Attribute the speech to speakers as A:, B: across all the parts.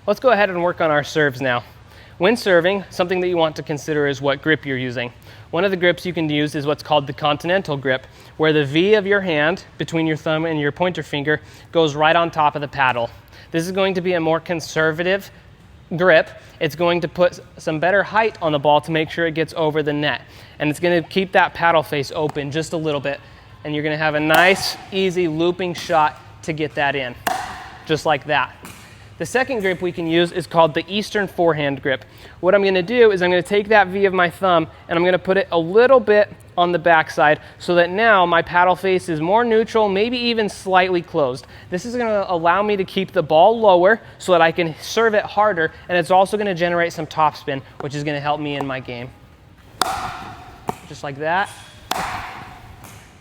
A: Let's go ahead and work on our serves now. When serving, something that you want to consider is what grip you're using. One of the grips you can use is what's called the continental grip, where the V of your hand between your thumb and your pointer finger goes right on top of the paddle. This is going to be a more conservative grip. It's going to put some better height on the ball to make sure it gets over the net. And it's going to keep that paddle face open just a little bit. And you're going to have a nice, easy looping shot to get that in, just like that. The second grip we can use is called the Eastern forehand grip. What I'm going to do is I'm going to take that V of my thumb and I'm going to put it a little bit on the backside so that now my paddle face is more neutral, maybe even slightly closed. This is going to allow me to keep the ball lower so that I can serve it harder, and it's also going to generate some topspin, which is going to help me in my game. Just like that.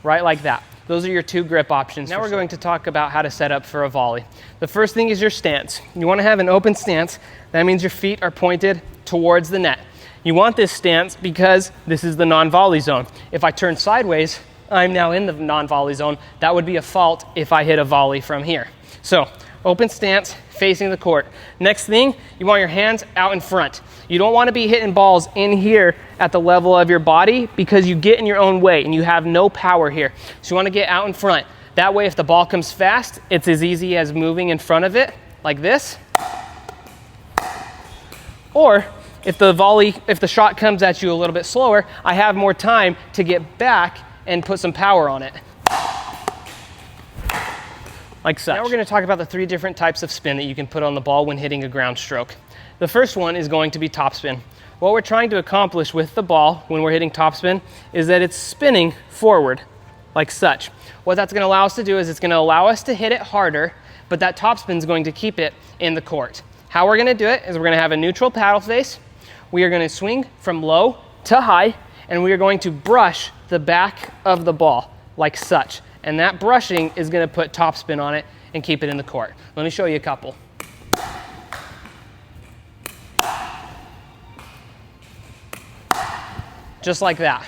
A: Right like that. Those are your two grip options. Now we're going to talk about how to set up for a volley. The first thing is your stance. You want to have an open stance. That means your feet are pointed towards the net. You want this stance because this is the non-volley zone. If I turn sideways, I'm now in the non-volley zone. That would be a fault if I hit a volley from here. So, open stance, facing the court. Next thing, you want your hands out in front. You don't want to be hitting balls in here at the level of your body because you get in your own way and you have no power here. So you want to get out in front. That way if the ball comes fast, it's as easy as moving in front of it like this. Or if the shot comes at you a little bit slower, I have more time to get back and put some power on it. Like such. Now we're going to talk about the 3 different types of spin that you can put on the ball when hitting a ground stroke. The first one is going to be topspin. What we're trying to accomplish with the ball when we're hitting topspin is that it's spinning forward, like such. What that's going to allow us to do is it's going to allow us to hit it harder, but that topspin is going to keep it in the court. How we're going to do it is we're going to have a neutral paddle face. We are going to swing from low to high, and we are going to brush the back of the ball, like such. And that brushing is going to put topspin on it and keep it in the court. Let me show you a couple. Just like that.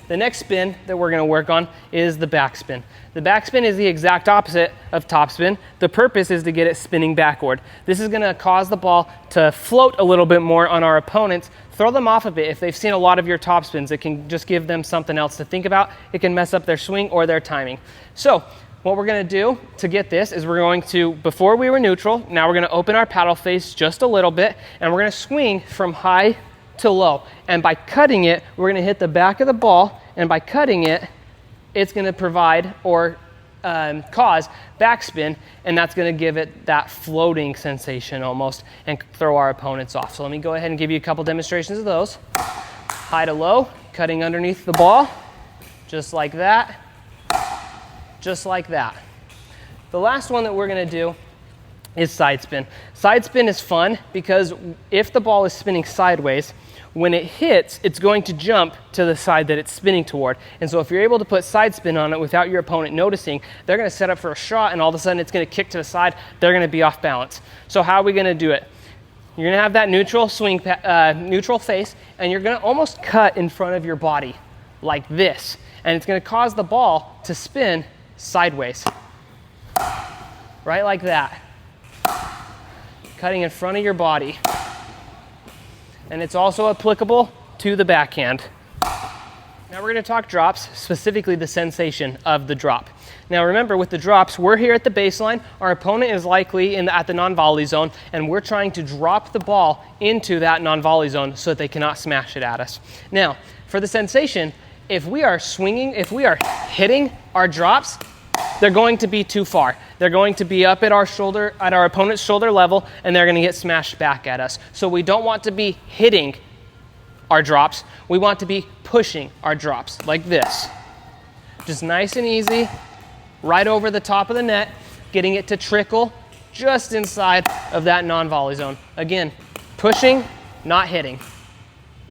A: The next spin that we're going to work on is the backspin. The backspin is the exact opposite of topspin. The purpose is to get it spinning backward. This is going to cause the ball to float a little bit more on our opponents, throw them off a bit. If they've seen a lot of your topspins, it can just give them something else to think about. It can mess up their swing or their timing. So what we're going to do to get this is we're going to, before we were neutral, now we're going to open our paddle face just a little bit, and we're going to swing from high to low. And by cutting it, we're going to hit the back of the ball, and by cutting it, it's going to provide or cause backspin, and that's going to give it that floating sensation almost and throw our opponents off. So let me go ahead and give you a couple demonstrations of those. High to low, cutting underneath the ball, just like that, just like that. The last one that we're going to do is side spin. Side spin is fun because if the ball is spinning sideways, when it hits, it's going to jump to the side that it's spinning toward. And so if you're able to put side spin on it without your opponent noticing, they're going to set up for a shot, and all of a sudden it's going to kick to the side. They're going to be off balance. So how are we going to do it? You're going to have that neutral swing, neutral face, and you're going to almost cut in front of your body like this. And it's going to cause the ball to spin sideways. Right like that. Cutting in front of your body. And it's also applicable to the backhand. Now we're going to talk drops, specifically the sensation of the drop. Now remember, with the drops, we're here at the baseline, our opponent is likely at the non-volley zone, and we're trying to drop the ball into that non-volley zone so that they cannot smash it at us. Now, for the sensation, if we are hitting our drops, they're going to be too far. They're going to be up at our shoulder, at our opponent's shoulder level, and they're going to get smashed back at us. So we don't want to be hitting our drops. We want to be pushing our drops like this. Just nice and easy, right over the top of the net, getting it to trickle just inside of that non-volley zone. Again, pushing, not hitting.